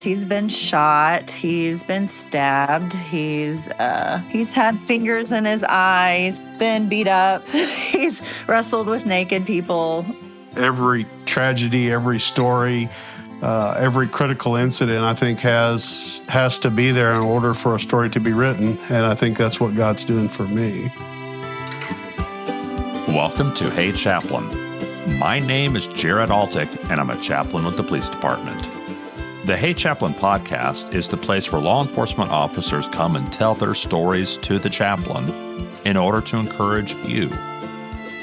He's been shot. He's been stabbed. He's had fingers in his eyes, been beat up. He's wrestled with naked people. Every tragedy, every story, every critical incident, I think, has to be there in order for a story to be written. And I think that's what God's doing for me. Welcome to Hey Chaplain. My name is Jared Altick, and I'm a chaplain with the police department. The Hey Chaplain podcast is the place where law enforcement officers come and tell their stories to the chaplain in order to encourage you.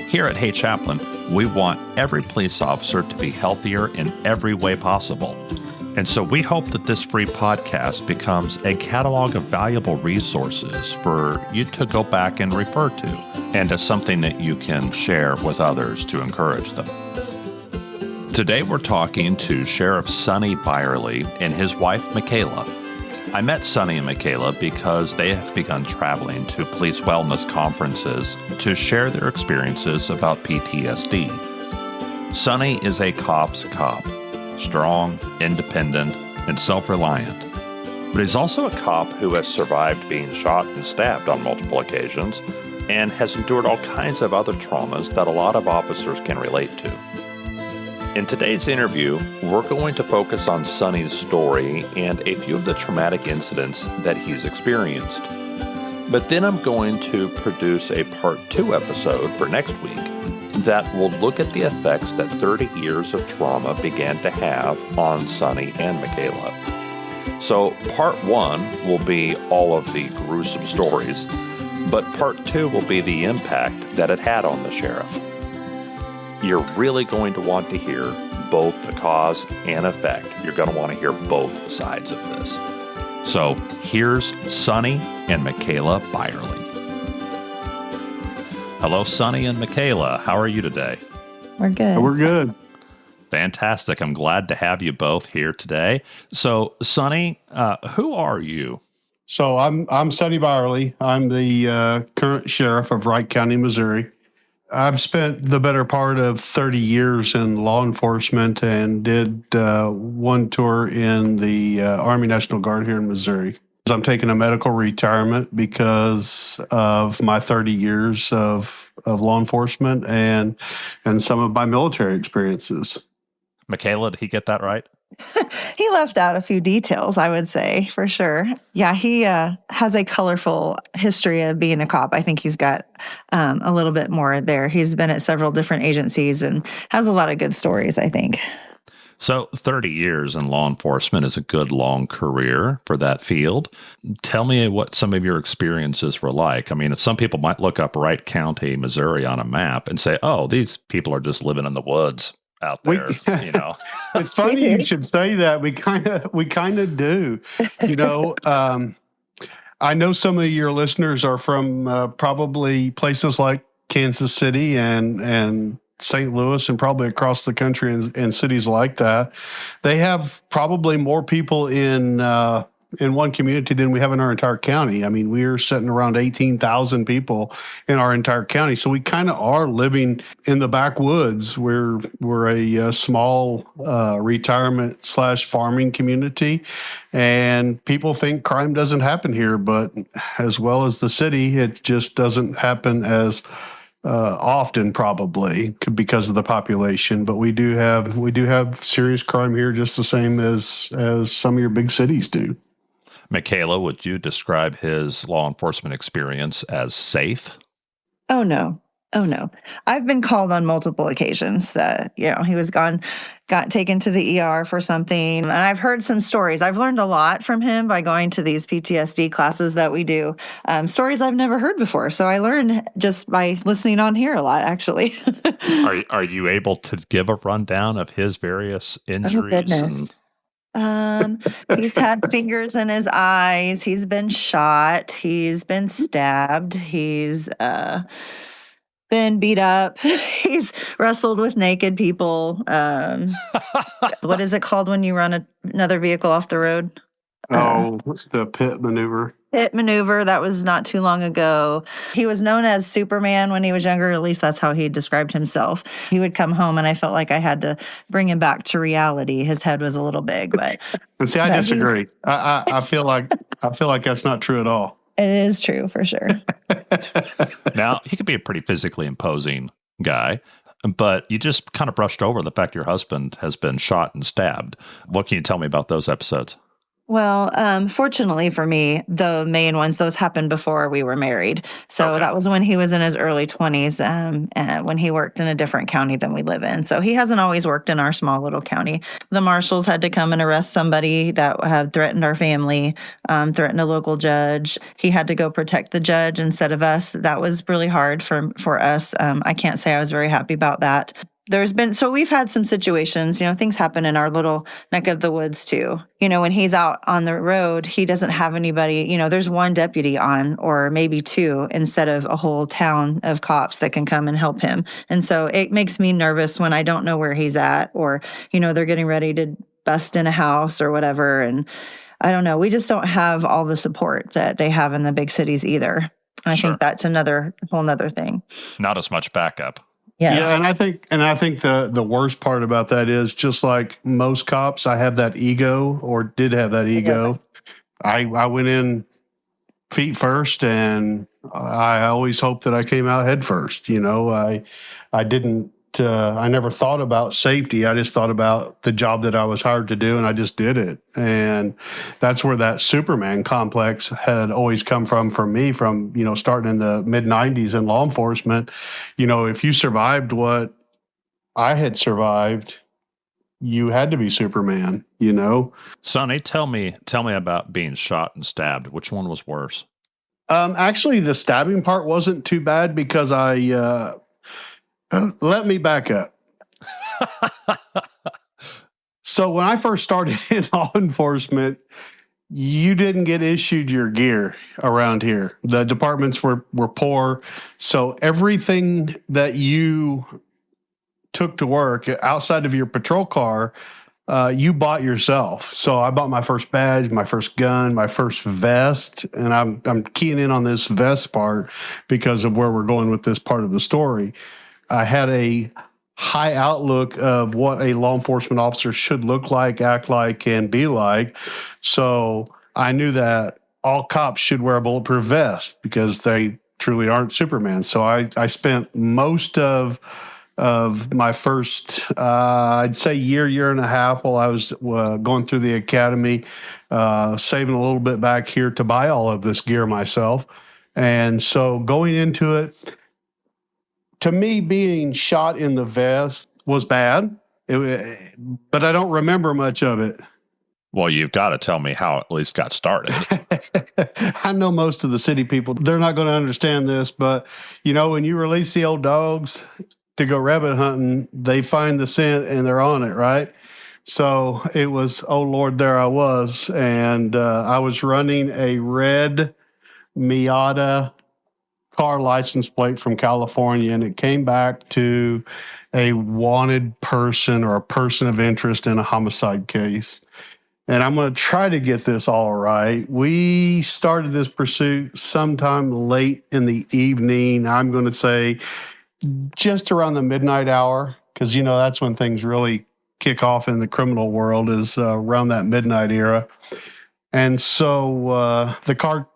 Here at Hey Chaplain, we want every police officer to be healthier in every way possible. And so we hope that this free podcast becomes a catalog of valuable resources for you to go back and refer to, and as something that you can share with others to encourage them. Today we're talking to Sheriff Sonny Byerley and his wife Mikaela. I met Sonny and Mikaela because they have begun traveling to police wellness conferences to share their experiences about PTSD. Sonny is a cop's cop, strong, independent, and self-reliant. But he's also a cop who has survived being shot and stabbed on multiple occasions and has endured all kinds of other traumas that a lot of officers can relate to. In today's interview, we're going to focus on Sonny's story and a few of the traumatic incidents that he's experienced. But then I'm going to produce a part 2 episode for next week that will look at the effects that 30 years of trauma began to have on Sonny and Mikaela. So part 1 will be all of the gruesome stories, but part 2 will be the impact that it had on the sheriff. You're really going to want to hear both the cause and effect. You're going to want to hear both sides of this. So here's Sonny and Mikaela Byerley. Hello, Sonny and Mikaela. How are you today? We're good. We're good. Fantastic. I'm glad to have you both here today. So, Sonny, who are you? So I'm Sonny Byerley. I'm the current sheriff of Wright County, Missouri. I've spent the better part of 30 years in law enforcement and did one tour in the Army National Guard here in Missouri. I'm taking a medical retirement because of my 30 years of law enforcement and some of my military experiences. Mikaela, did he get that right? He left out a few details, I would say, for sure. Yeah, he has a colorful history of being a cop. I think he's got a little bit more there. He's been at several different agencies and has a lot of good stories, I think. So 30 years in law enforcement is a good long career for that field. Tell me what some of your experiences were like. I mean, some people might look up Wright County, Missouri on a map and say, oh, these people are just living in the woods out there, you know. It's funny you should say that. We kind of do. You know, I know some of your listeners are from probably places like Kansas City and St. Louis and probably across the country and cities like that. They have probably more people in one community than we have in our entire county. I mean, we're sitting around 18,000 people in our entire county. So we kind of are living in the backwoods. We're a small retirement / farming community. And people think crime doesn't happen here, but as well as the city, it just doesn't happen as often, probably because of the population. But we do have serious crime here, just the same as some of your big cities do. Mikaela, would you describe his law enforcement experience as safe? Oh, no. I've been called on multiple occasions that, he was got taken to the ER for something. And I've heard some stories. I've learned a lot from him by going to these PTSD classes that we do. Stories I've never heard before. So I learned just by listening on here a lot, actually. Are you able to give a rundown of his various injuries? Oh, goodness. He's had fingers in his eyes. He's been shot. He's been stabbed. He's been beat up. He's wrestled with naked people. What is it called when you run another vehicle off the road? The pit maneuver. hit maneuver. That was not too long ago. He was known as Superman when he was younger. At least that's how he described himself. He would come home and I felt like I had to bring him back to reality. His head was a little big, but And see, I disagree. I feel like that's not true at all. it is true for sure. Now, he could be a pretty physically imposing guy, but you just kind of brushed over the fact your husband has been shot and stabbed. What can you tell me about those episodes? Well, fortunately for me, the main ones, those happened before we were married. So that was when he was in his early 20s, when he worked in a different county than we live in. So he hasn't always worked in our small little county. The marshals had to come and arrest somebody that had threatened our family, threatened a local judge. He had to go protect the judge instead of us. That was really hard for us. I can't say I was very happy about that. We've had some situations, things happen in our little neck of the woods too. When he's out on the road, he doesn't have anybody, there's one deputy on or maybe two instead of a whole town of cops that can come and help him. And so it makes me nervous when I don't know where he's at or, they're getting ready to bust in a house or whatever. And I don't know, we just don't have all the support that they have in the big cities either. I think that's another whole nother thing. Not as much backup. Yes. Yeah, and I think the worst part about that is just like most cops, I have that ego or did have that ego. I went in feet first, and I always hoped that I came out head first. I didn't. I never thought about safety. I just thought about the job that I was hired to do, and I just did it. And that's where that Superman complex had always come from me, starting in the mid-'90s in law enforcement. If you survived what I had survived, you had to be Superman, Sonny, tell me about being shot and stabbed. Which one was worse? Actually, the stabbing part wasn't too bad because let me back up. So when I first started in law enforcement, you didn't get issued your gear around here. The departments were poor. So everything that you took to work outside of your patrol car, you bought yourself. So I bought my first badge, my first gun, my first vest. And I'm keying in on this vest part because of where we're going with this part of the story. I had a high outlook of what a law enforcement officer should look like, act like, and be like. So I knew that all cops should wear a bulletproof vest because they truly aren't Superman. So I spent most of my first, I'd say year and a half while I was going through the academy, saving a little bit back here to buy all of this gear myself. And so going into it, to me, being shot in the vest was bad, but I don't remember much of it. Well, you've got to tell me how it at least got started. I know most of the city people, they're not going to understand this, but, when you release the old dogs to go rabbit hunting, they find the scent and they're on it, right? So it was, oh, Lord, there I was. And I was running a red Miata car license plate from California, and it came back to a wanted person or a person of interest in a homicide case. And I'm going to try to get this all right. We started this pursuit sometime late in the evening. I'm going to say just around the midnight hour, because, that's when things really kick off in the criminal world is around that midnight era. And so the car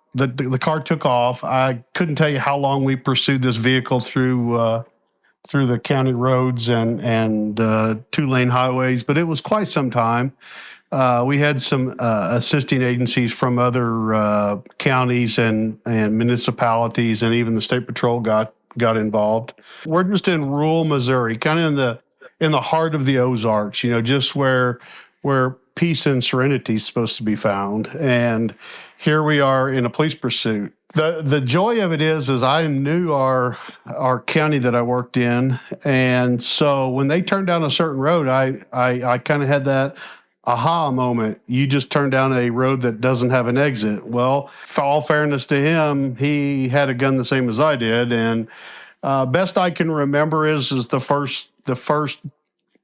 took off. I couldn't tell you how long we pursued this vehicle through the county roads and 2-lane highways, but it was quite some time. We had some assisting agencies from other counties and municipalities, and even the state patrol got involved. We're just in rural Missouri, kind of in the heart of the Ozarks, just where peace and serenity is supposed to be found. And here we are in a police pursuit. The joy of it is I knew our county that I worked in. And so when they turned down a certain road, I kind of had that aha moment. You just turned down a road that doesn't have an exit. Well, for all fairness to him, he had a gun the same as I did. And best I can remember is the first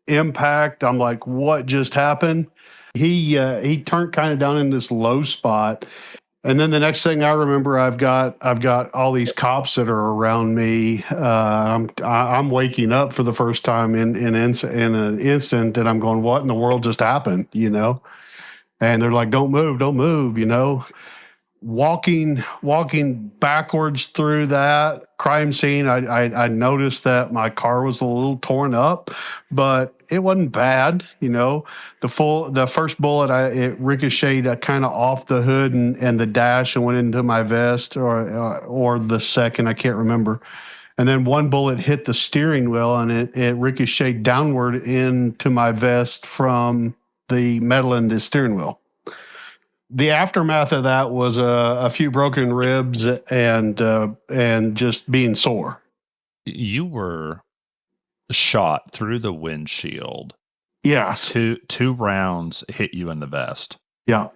impact. I'm like, what just happened? He turned kind of down in this low spot, And then the next thing I remember, I've got all these cops that are around me. I'm waking up for the first time in an instant, and I'm going, "What in the world just happened?" And they're like, "Don't move, don't move." Walking backwards through that crime scene, I noticed that my car was a little torn up, but it wasn't bad. The first bullet, it ricocheted kind of off the hood and the dash and went into my vest, or the second, I can't remember. And then one bullet hit the steering wheel, and it ricocheted downward into my vest from the metal in the steering wheel. The aftermath of that was a few broken ribs and just being sore. You were shot through the windshield. Yes. Two rounds hit you in the vest. Yeah.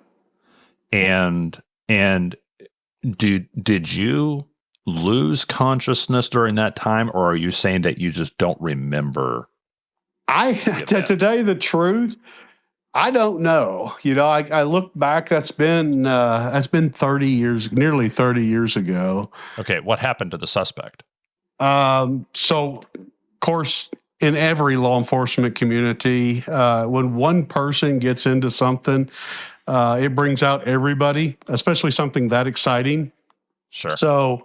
And did you lose consciousness during that time, or are you saying that you just don't remember? To tell you the truth, I don't know. I look back. That's been 30 years, nearly 30 years ago. Okay, what happened to the suspect? So, of course, in every law enforcement community, when one person gets into something, it brings out everybody, especially something that exciting. Sure. So,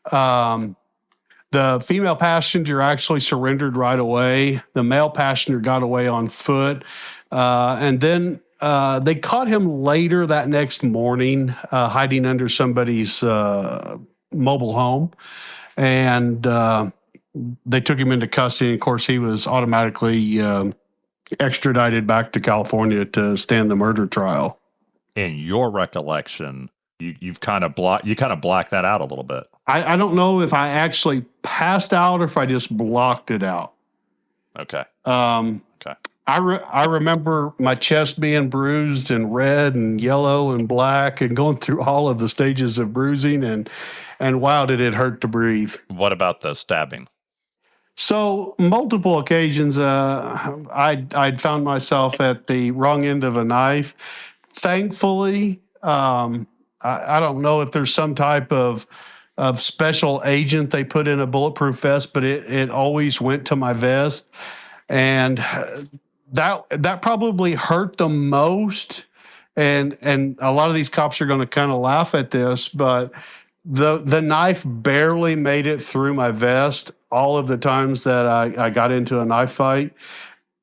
the female passenger actually surrendered right away. The male passenger got away on foot. And then they caught him later that next morning, hiding under somebody's mobile home. And they took him into custody. Of course, he was automatically extradited back to California to stand the murder trial. In your recollection, you kind of blacked that out a little bit. I don't know if I actually passed out or if I just blocked it out. Okay. Okay. I remember my chest being bruised and red and yellow and black and going through all of the stages of bruising, and wow, did it hurt to breathe. What about the stabbing? So multiple occasions, I'd found myself at the wrong end of a knife. Thankfully, I don't know if there's some type of special agent they put in a bulletproof vest, but it always went to my vest. And that probably hurt the most. And a lot of these cops are going to kind of laugh at this, but the knife barely made it through my vest all of the times that I got into a knife fight.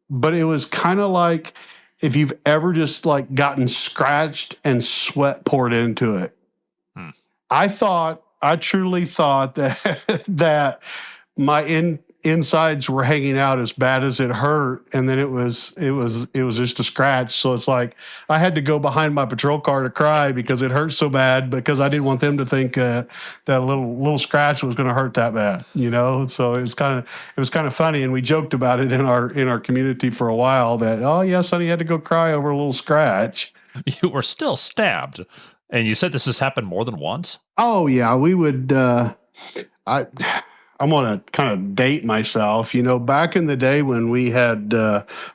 But it was kind of like if you've ever just like gotten scratched and sweat poured into it. I truly thought that my insides were hanging out as bad as it hurt, and then it was just a scratch. So it's like I had to go behind my patrol car to cry because it hurt so bad, because I didn't want them to think that a little scratch was going to hurt that bad, So it was kind of funny, and we joked about it in our community for a while that, oh yeah, Sonny had to go cry over a little scratch. You were still stabbed, and you said this has happened more than once. Oh yeah, we would. I'm going to kind of date myself. Back in the day when we had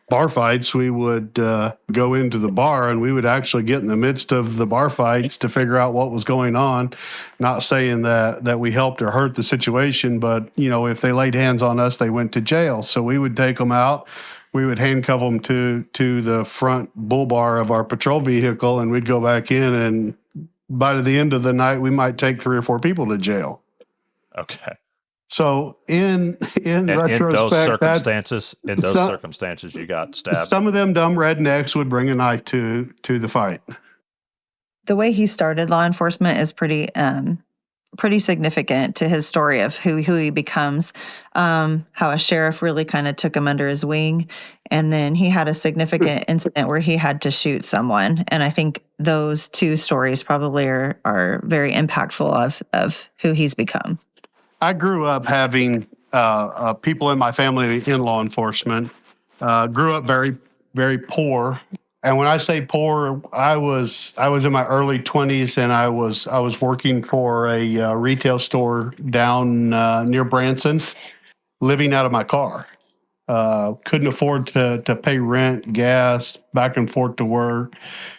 bar fights, we would go into the bar and we would actually get in the midst of the bar fights to figure out what was going on. Not saying that we helped or hurt the situation, but, if they laid hands on us, they went to jail. So we would take them out. We would handcuff them to the front bull bar of our patrol vehicle, and we'd go back in, and by the end of the night, we might take 3 or 4 people to jail. Okay. So in retrospect, in those circumstances, you got stabbed. Some of them dumb rednecks would bring a knife to the fight. The way he started law enforcement is pretty significant to his story of who he becomes. How a sheriff really kind of took him under his wing, and then he had a significant incident where he had to shoot someone. And I think those two stories probably are very impactful of who he's become. I grew up having people in my family in law enforcement. Grew up very, very poor, and when I say poor, I was in my early 20s, and I was working for a retail store down near Branson, living out of my car. Couldn't afford to pay rent, gas, back and forth to work.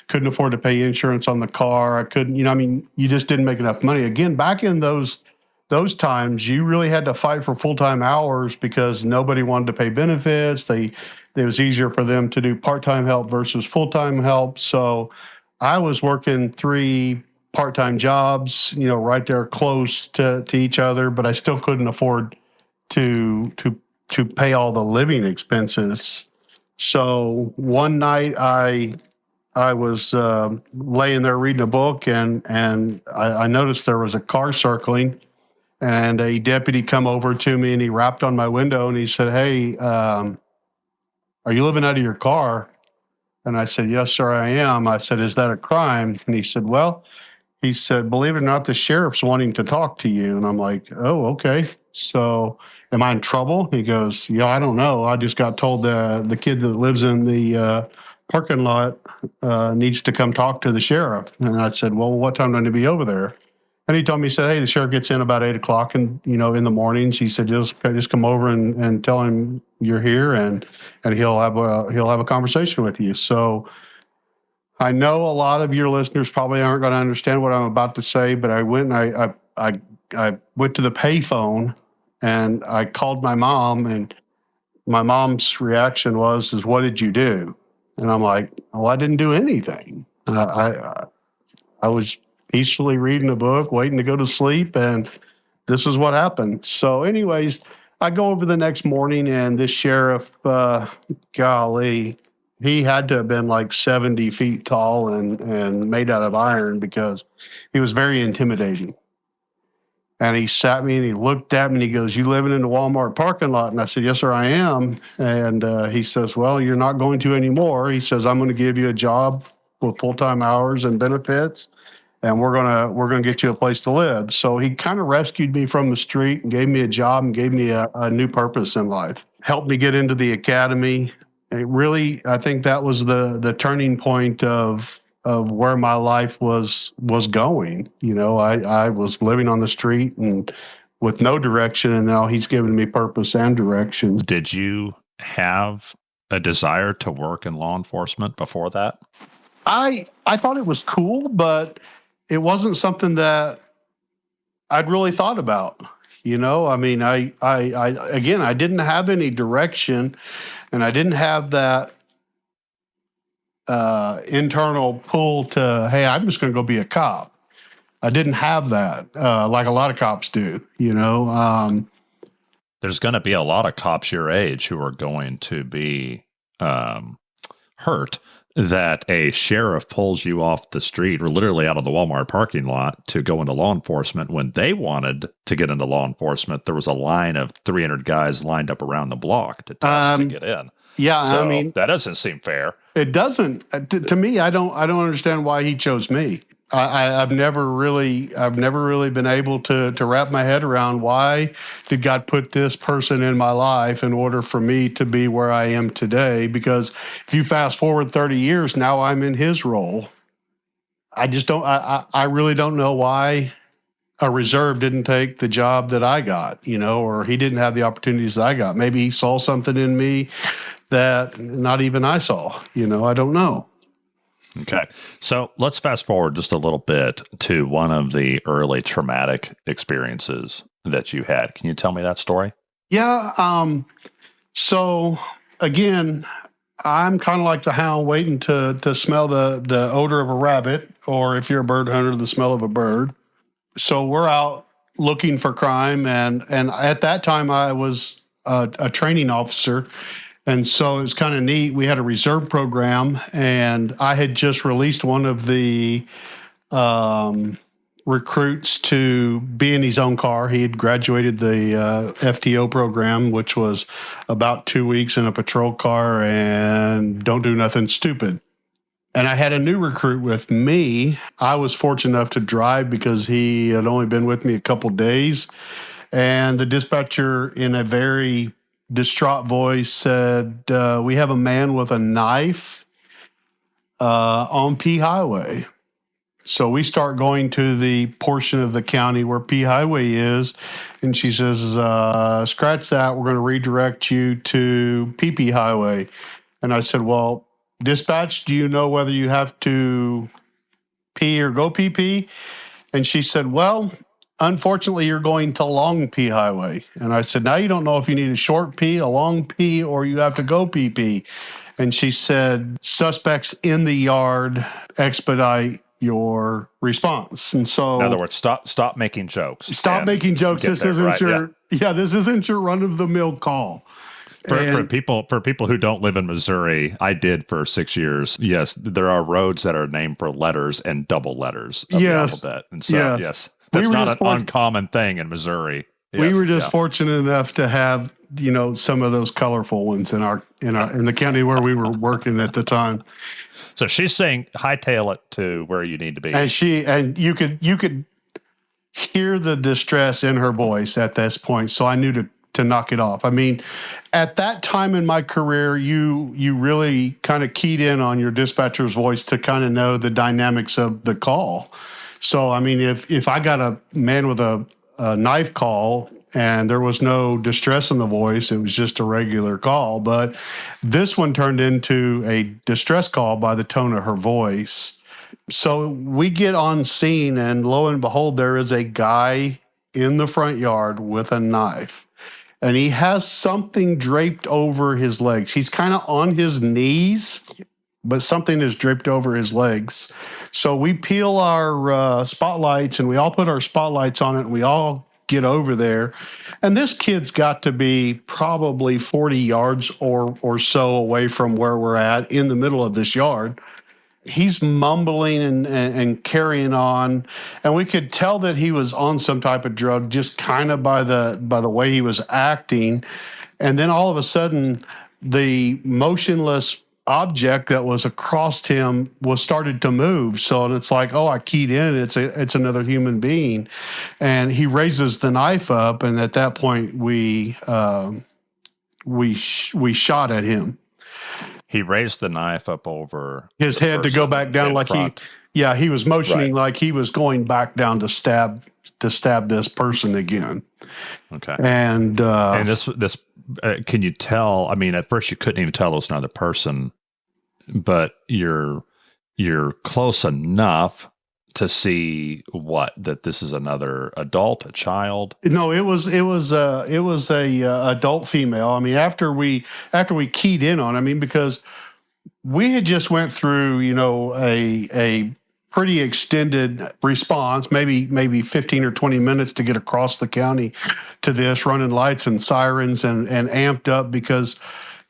Couldn't afford to pay insurance on the car. I couldn't, you just didn't make enough money. Again, back in those times, you really had to fight for full-time hours because nobody wanted to pay benefits. It was easier for them to do part-time help versus full-time help. So I was working 3 part-time jobs, right there close to each other, but I still couldn't afford to pay all the living expenses. So one night I was laying there reading a book, and I noticed there was a car circling, and a deputy come over to me, and he rapped on my window, and he said, "Hey, are you living out of your car?" And I said, "Yes, sir, I am." I said, "Is that a crime?" And he said, "Believe it or not, the sheriff's wanting to talk to you." And I'm like, "Oh, okay. So am I in trouble?" He goes, "Yeah, I don't know. I just got told the kid that lives in the parking lot needs to come talk to the sheriff." And I said, "Well, what time do I need to be over there?" And he told me, he said, "Hey, the sheriff gets in about 8:00, and in the mornings." He said, just come over and tell him you're here, and he'll have a conversation with you." So I know a lot of your listeners probably aren't going to understand what I'm about to say, but I went and I went to the payphone, and I called my mom, and my mom's reaction was, "What did you do?" And I'm like, "Oh, I didn't do anything. I was peacefully reading a book, waiting to go to sleep, and this is what happened." So anyways, I go over the next morning, and this sheriff, golly, he had to have been like 70 feet tall and made out of iron, because he was very intimidating. And he sat me and he looked at me and he goes, "You living in the Walmart parking lot?" And I said, "Yes, sir, I am." And he says, "Well, you're not going to anymore." He says, "I'm going to give you a job with full-time hours and benefits, and we're gonna get you a place to live." So he kind of rescued me from the street and gave me a job and gave me a new purpose in life. Helped me get into the academy. It really, I think that was the turning point of where my life was going. I was living on the street and with no direction, and now he's given me purpose and direction. Did you have a desire to work in law enforcement before that? I thought it was cool, but it wasn't something that I'd really thought about. I mean, I again, I didn't have any direction, and I didn't have that internal pull to, hey, I'm just going to go be a cop. I didn't have that like a lot of cops do. There's going to be a lot of cops your age who are going to be hurt that a sheriff pulls you off the street or literally out of the Walmart parking lot to go into law enforcement. When they wanted to get into law enforcement, there was a line of 300 guys lined up around the block to test to get in. Yeah, so I mean, that doesn't seem fair. It doesn't. To me, I don't understand why he chose me. I've never really been able to wrap my head around, why did God put this person in my life in order for me to be where I am today? Because if you fast forward 30 years, now I'm in his role. I just don't. I really don't know why a reserve didn't take the job that I got, or he didn't have the opportunities that I got. Maybe he saw something in me that not even I saw. I don't know. Okay. So let's fast forward just a little bit to one of the early traumatic experiences that you had. Can you tell me that story? Yeah. So again, I'm kind of like the hound waiting to smell the odor of a rabbit, or if you're a bird hunter, the smell of a bird. So we're out looking for crime. And at that time I was a training officer. And so it's kind of neat. We had a reserve program, and I had just released one of the recruits to be in his own car. He had graduated the FTO program, which was about 2 weeks in a patrol car and don't do nothing stupid. And I had a new recruit with me. I was fortunate enough to drive because he had only been with me a couple days. And the dispatcher, in a very distraught voice, said, "We have a man with a knife on P Highway." So we start going to the portion of the county where P Highway is, and she says, scratch that, we're going to redirect you to PP Highway. And I said, well, dispatch, do you know whether you have to P or go PP? And she said, well, unfortunately, you're going to long P Highway. And I said, now you don't know if you need a short P, a long P, or you have to go PP. And she said, suspects in the yard, expedite your response. And so, in other words, stop making jokes. Stop making jokes. This isn't this isn't your run of the mill call. For people who don't live in Missouri, I did for 6 years. Yes, there are roads that are named for letters and double letters of the alphabet. And so, yes, that's not an uncommon thing in Missouri. Yes, we were just fortunate enough to have, some of those colorful ones in the county where we were working at the time. So she's saying hightail it to where you need to be. And you could hear the distress in her voice at this point. So I knew to knock it off. I mean, at that time in my career, you really kind of keyed in on your dispatcher's voice to kind of know the dynamics of the call. So, I mean, if I got a man with a knife call and there was no distress in the voice, it was just a regular call. But this one turned into a distress call by the tone of her voice. So we get on scene, and lo and behold, there is a guy in the front yard with a knife. And he has something draped over his legs. He's kind of on his knees, but something is draped over his legs. So we peel our spotlights, and we all put our spotlights on it, and we all get over there. And this kid's got to be probably 40 yards or so away from where we're at in the middle of this yard. He's mumbling and carrying on, and we could tell that he was on some type of drug just kind of by the way he was acting. And then all of a sudden, the motionless object that was across him was started to move. So it's like, oh, I keyed in, it's another human being. And he raises the knife up, and at that point we shot at him. He raised the knife up over his head to go back down, like he was motioning like he was going back down to stab this person again. Okay. And this can you tell? I mean, at first you couldn't even tell it was another person, but you're close enough to see that this is another adult, a child. No, it was a adult female. I mean, after we keyed in on, I mean, because we had just went through, a pretty extended response, maybe 15 or 20 minutes to get across the county to this, running lights and sirens and amped up because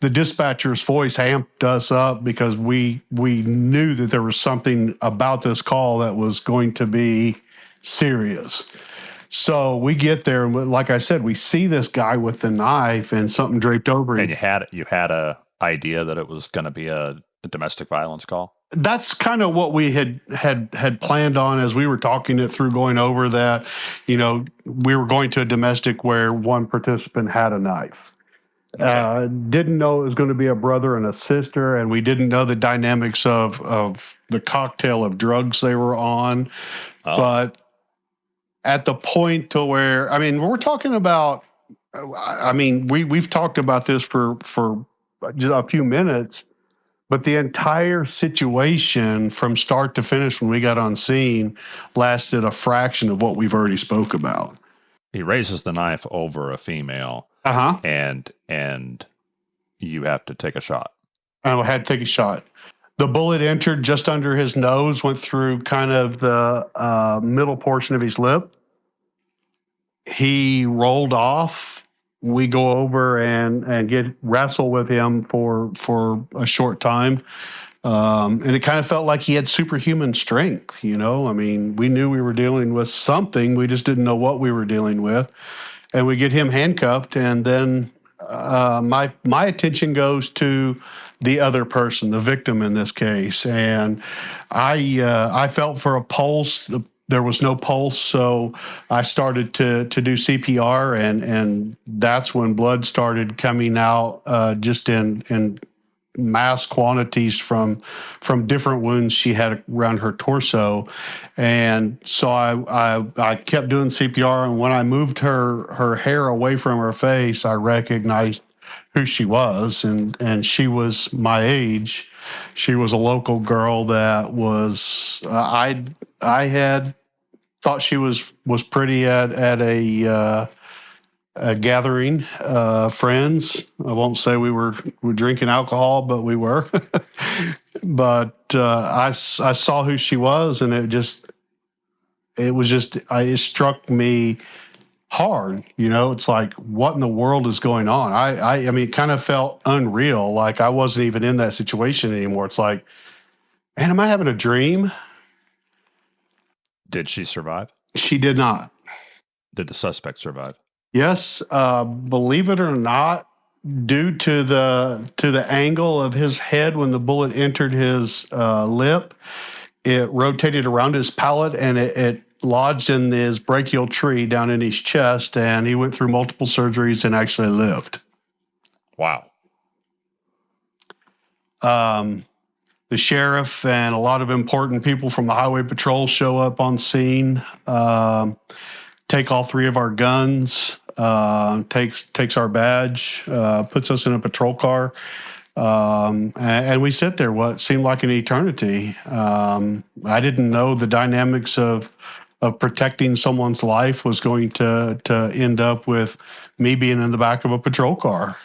the dispatcher's voice amped us up because we knew that there was something about this call that was going to be serious. So we get there, and like I said, we see this guy with the knife and something draped over him. And you had a idea that it was going to be a domestic violence call? That's kind of what we had planned on as we were talking it through, going over that, we were going to a domestic where one participant had a knife. Okay. Didn't know it was going to be a brother and a sister, and we didn't know the dynamics of the cocktail of drugs they were on. Oh. But at the point to where, I mean, we're talking about, I mean, we've talked about this for just a few minutes, but the entire situation from start to finish when we got on scene lasted a fraction of what we've already spoke about. He raises the knife over a female. Uh-huh. And you have to take a shot. I had to take a shot. The bullet entered just under his nose, went through kind of the middle portion of his lip. He rolled off. We go over and wrestle with him for a short time. And it kind of felt like he had superhuman strength, I mean, we knew we were dealing with something. We just didn't know what we were dealing with. And we get him handcuffed, and then my attention goes to the other person, the victim in this case. And I felt for a pulse. There was no pulse, so I started to do CPR, and that's when blood started coming out just in mass quantities from different wounds she had around her torso. And so I kept doing CPR, and when I moved her hair away from her face, I recognized who she was, and she was my age. She was a local girl that was I had thought she was pretty at a gathering, friends. I won't say we were drinking alcohol, but we were. But I saw who she was, and it struck me hard. It's like, what in the world is going on? I mean, it kind of felt unreal, like I wasn't even in that situation anymore. It's like, man, am I having a dream? Did she survive? She did not. Did the suspect survive? Yes, believe it or not, due to the angle of his head when the bullet entered his lip, it rotated around his palate, and it lodged in his brachial tree down in his chest, and he went through multiple surgeries and actually lived. Wow. The sheriff and a lot of important people from the highway patrol show up on scene, take all three of our guns, takes our badge, puts us in a patrol car, and we sit there what seemed like an eternity. I didn't know the dynamics of protecting someone's life was going to end up with me being in the back of a patrol car,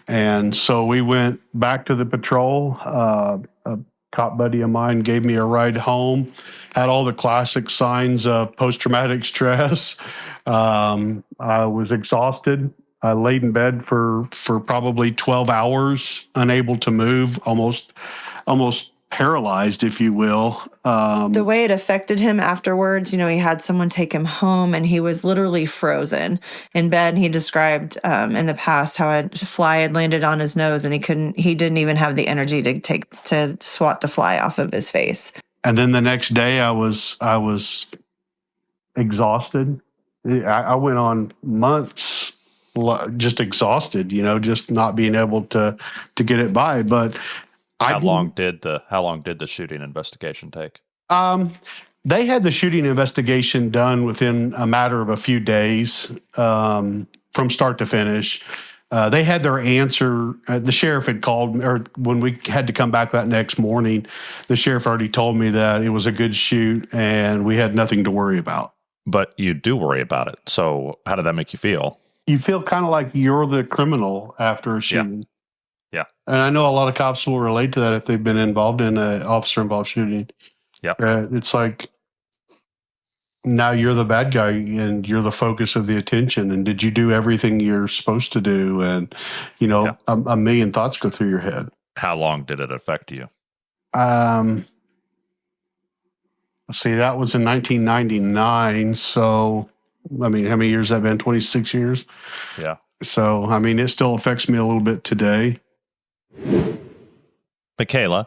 and so we went back to the patrol. A cop buddy of mine gave me a ride home, had all the classic signs of post-traumatic stress. I was exhausted. I laid in bed for probably 12 hours, unable to move, almost paralyzed, if you will. The way it affected him afterwards, he had someone take him home, and he was literally frozen in bed. He described in the past how a fly had landed on his nose, and he didn't even have the energy to swat the fly off of his face. And then the next day I was exhausted. I went on months just exhausted, just not being able to get it by. But how long did the shooting investigation take? They had the shooting investigation done within a matter of a few days, from start to finish. They had their answer. The sheriff had called, or when we had to come back that next morning, the sheriff already told me that it was a good shoot and we had nothing to worry about. But you do worry about it. So how did that make you feel? You feel kind of like you're the criminal after a shooting. Yeah. And I know a lot of cops will relate to that if they've been involved in an officer-involved shooting. Yeah. It's like, now you're the bad guy and you're the focus of the attention. And did you do everything you're supposed to do? And, a million thoughts go through your head. How long did it affect you? See, that was in 1999. So, I mean, how many years has that been? 26 years? Yeah. So, I mean, it still affects me a little bit today. Mikaela,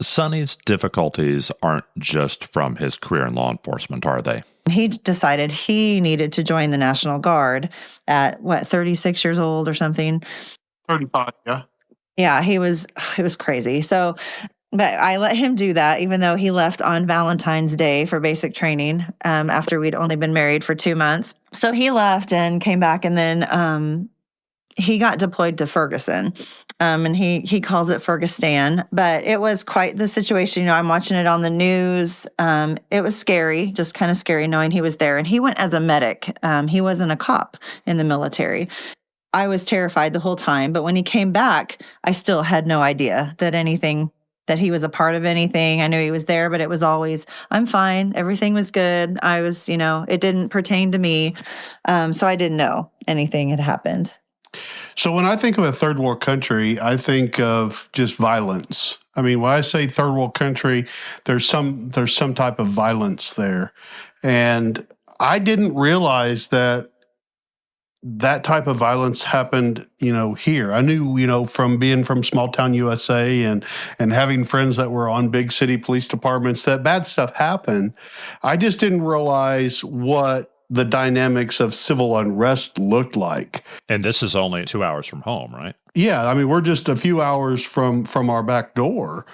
Sonny's difficulties aren't just from his career in law enforcement, are they? He decided he needed to join the National Guard at 36 years old or something. 35, yeah. Yeah, it was crazy. So, but I let him do that, even though he left on Valentine's Day for basic training, after we'd only been married for 2 months. So he left and came back, and then he got deployed to Ferguson, and he calls it Fergistan. But it was quite the situation. I'm watching it on the news. It was scary, just kind of scary knowing he was there. And he went as a medic. He wasn't a cop in the military. I was terrified the whole time. But when he came back, I still had no idea that he was a part of anything. I knew he was there, but it was always, I'm fine. Everything was good. I was, it didn't pertain to me. So I didn't know anything had happened. So when I think of a third world country, I think of just violence. I mean, when I say third world country, there's some type of violence there. And I didn't realize that type of violence happened, here. I knew, from being from small town USA and having friends that were on big city police departments, that bad stuff happened. I just didn't realize what the dynamics of civil unrest looked like. And this is only 2 hours from home, right? Yeah, I mean, we're just a few hours from our back door.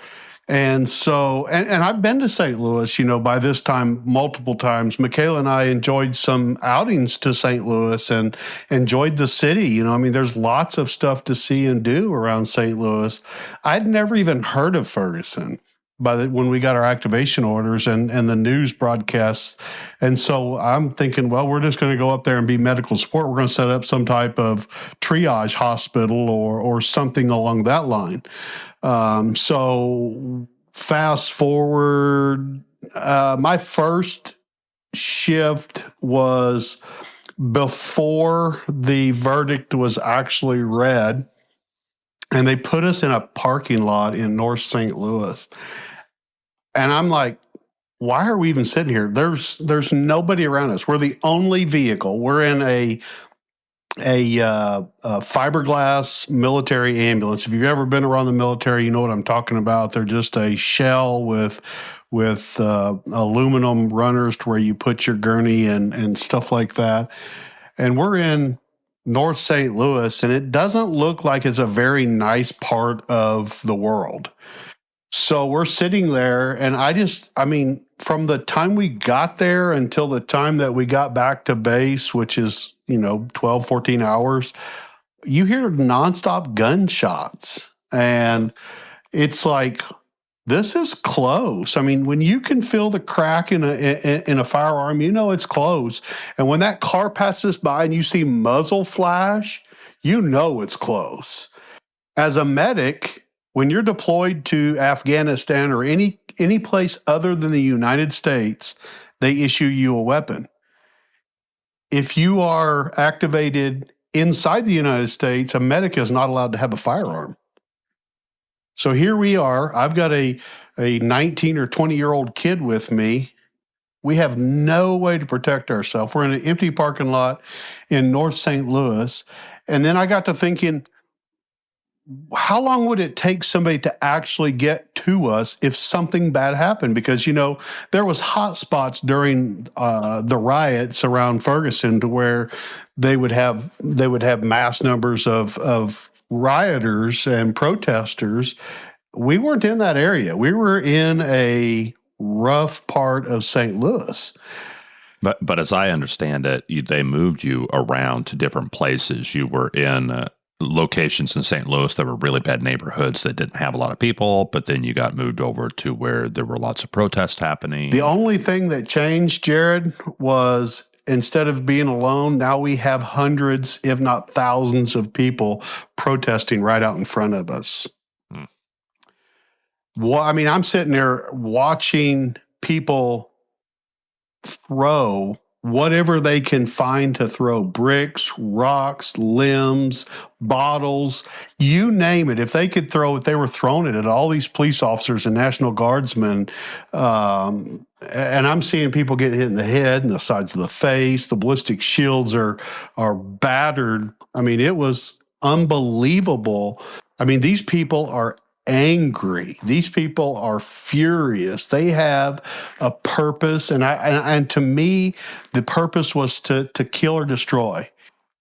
And so, and I've been to St. Louis, by this time, multiple times. Mikaela and I enjoyed some outings to St. Louis and enjoyed the city. I mean, there's lots of stuff to see and do around St. Louis. I'd never even heard of Ferguson when we got our activation orders and the news broadcasts. And so I'm thinking, well, we're just going to go up there and be medical support. We're going to set up some type of triage hospital or something along that line. So fast forward, my first shift was before the verdict was actually read, and they put us in a parking lot in North St. Louis. And I'm like, why are we even sitting here? There's nobody around us. We're the only vehicle. We're in a fiberglass military ambulance. If you've ever been around the military, you know what I'm talking about. They're just a shell with aluminum runners to where you put your gurney and stuff like that. And we're in North St. Louis, and it doesn't look like it's a very nice part of the world. So we're sitting there, and from the time we got there until the time that we got back to base, which is, 12, 14 hours, you hear nonstop gunshots. And it's like, this is close. I mean, when you can feel the crack in a firearm, it's close. And when that car passes by and you see muzzle flash, it's close. As a medic, when you're deployed to Afghanistan or any place other than the United States, they issue you a weapon. If you are activated inside the United States, a medic is not allowed to have a firearm. So here we are. I've got a 19 or 20-year-old kid with me. We have no way to protect ourselves. We're in an empty parking lot in North St. Louis. And then I got to thinking, how long would it take somebody to actually get to us if something bad happened? Because, there was hot spots during the riots around Ferguson to where they would have mass numbers of rioters and protesters. We weren't in that area. We were in a rough part of St. Louis. But as I understand it, they moved you around to different places. You were in locations in St. Louis that were really bad neighborhoods that didn't have a lot of people, but then you got moved over to where there were lots of protests happening. The only thing that changed, Jared, was instead of being alone, now we have hundreds, if not thousands of people protesting right out in front of us. Well, I'm sitting there watching people throw whatever they can find to throw: bricks, rocks, limbs, bottles, you name it. If they could throw it, they were throwing it at all these police officers and National Guardsmen. And I'm seeing people getting hit in the head and the sides of the face. The ballistic shields are battered. It was unbelievable. These people are angry. These people are furious. They have a purpose, and to me, the purpose was to kill or destroy.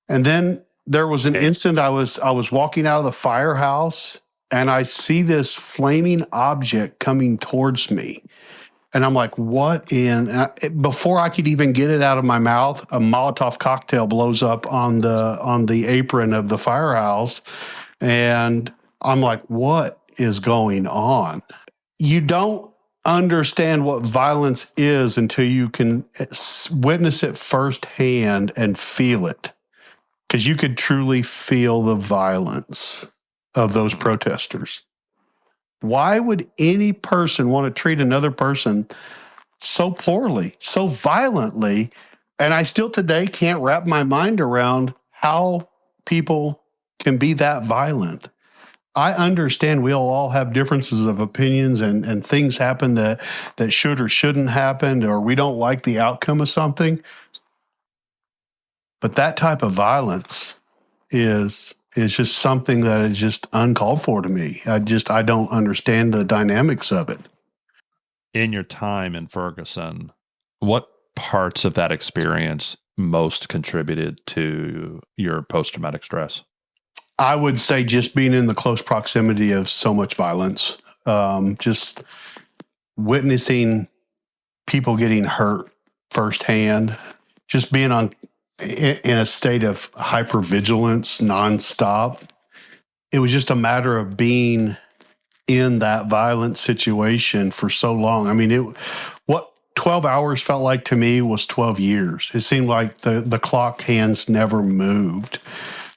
And then there was an instant I was walking out of the firehouse, and I see this flaming object coming towards me, and I'm like, "What in?" Before I could even get it out of my mouth, a Molotov cocktail blows up on the apron of the firehouse, and I'm like, "What is going on?" You don't understand what violence is until you can witness it firsthand and feel it, because you could truly feel the violence of those protesters. Why would any person want to treat another person so poorly, so violently? And I still today can't wrap my mind around how people can be that violent. I understand we'll all have differences of opinions and things happen that should or shouldn't happen, or we don't like the outcome of something. But that type of violence is just something that is just uncalled for to me. I don't understand the dynamics of it. In your time in Ferguson, what parts of that experience most contributed to your post-traumatic stress? I would say just being in the close proximity of so much violence, just witnessing people getting hurt firsthand, just being in a state of hypervigilance nonstop. It was just a matter of being in that violent situation for so long. I mean, what 12 hours felt like to me was 12 years. It seemed like the clock hands never moved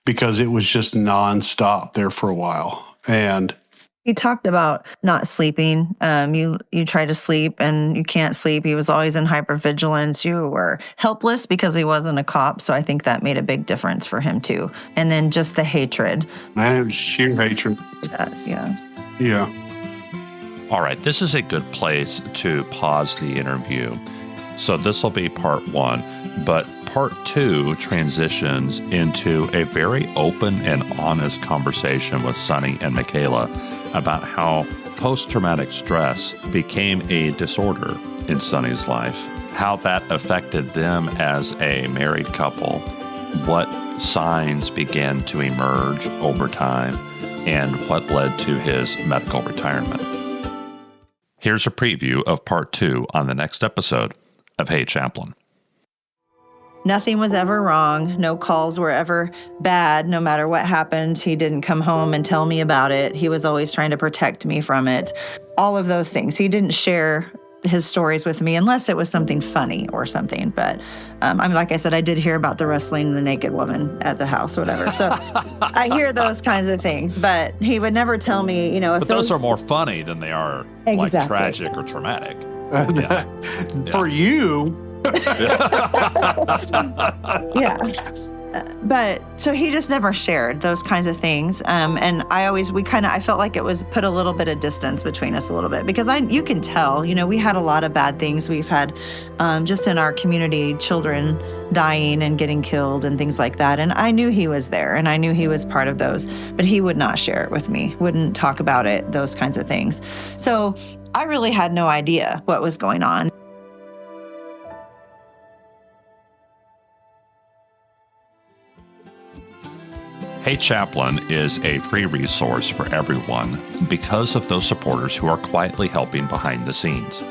because it was just nonstop there for a while. And he talked about not sleeping. You try to sleep and you can't sleep. He was always in hypervigilance. You were helpless because he wasn't a cop. So I think that made a big difference for him too. And then just the hatred. man, sheer hatred. Yeah. Yeah. All right, this is a good place to pause the interview. So this will be part 1, but part 2 transitions into a very open and honest conversation with Sonny and Mikaela about how post-traumatic stress became a disorder in Sonny's life, how that affected them as a married couple, what signs began to emerge over time, and what led to his medical retirement. Here's a preview of part 2 on the next episode of Hey Chaplain. Nothing was ever wrong. No calls were ever bad. No matter what happened, he didn't come home and tell me about it. He was always trying to protect me from it. All of those things. He didn't share his stories with me unless it was something funny or something. But I mean, like I said, I did hear about the wrestling the naked woman at the house or whatever. So I hear those kinds of things, but he would never tell me, you know, if But those are more funny than they are like tragic or traumatic. For you. Yeah. But so he just never shared those kinds of things. And I felt like it was put a little bit of distance between us a little bit because you can tell, you know, we had a lot of bad things. We've had just in our community, children dying and getting killed and things like that. And I knew he was there and I knew he was part of those, but he would not share it with me, wouldn't talk about it, those kinds of things. So I really had no idea what was going on. Hey Chaplain is a free resource for everyone because of those supporters who are quietly helping behind the scenes.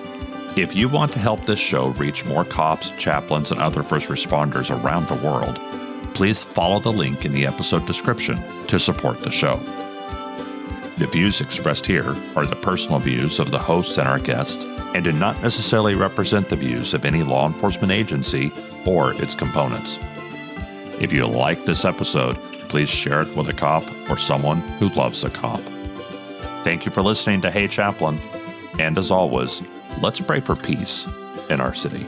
If you want to help this show reach more cops, chaplains, and other first responders around the world, please follow the link in the episode description to support the show. The views expressed here are the personal views of the hosts and our guests and do not necessarily represent the views of any law enforcement agency or its components. If you like this episode, please share it with a cop or someone who loves a cop. Thank you for listening to Hey Chaplain, and as always, let's pray for peace in our city.